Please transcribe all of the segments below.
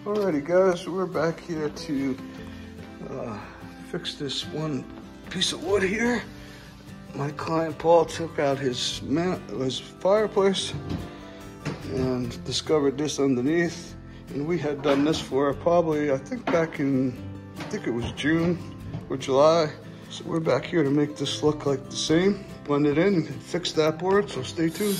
Alrighty guys, we're back here to fix this one piece of wood here. My client Paul took out his fireplace and discovered this underneath. And we had done this for probably, I think back in, it was June or July. So we're back here to make this look like the same. Blend it in and fix that board, so stay tuned.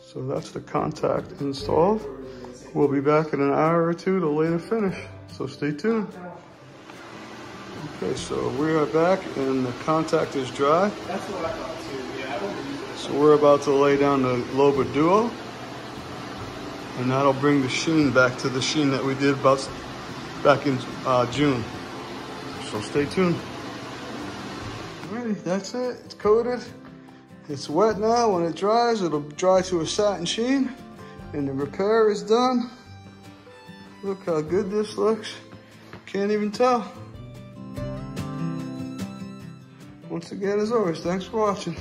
So that's the contact installed. We'll be back in an hour or two to lay the finish, so stay tuned. Okay, so we are back and the contact is dry. That's what I thought too, yeah. I don't use it. So we're about to lay down the 𝐬𝐫𝐞 Duo, and that'll bring the sheen back to the sheen that we did back in June. So stay tuned. Alrighty, that's it, it's coated. It's wet now. When it dries, it'll dry to a satin sheen, and the repair is done. Look how good this looks. Can't even tell. Once again, as always, thanks for watching.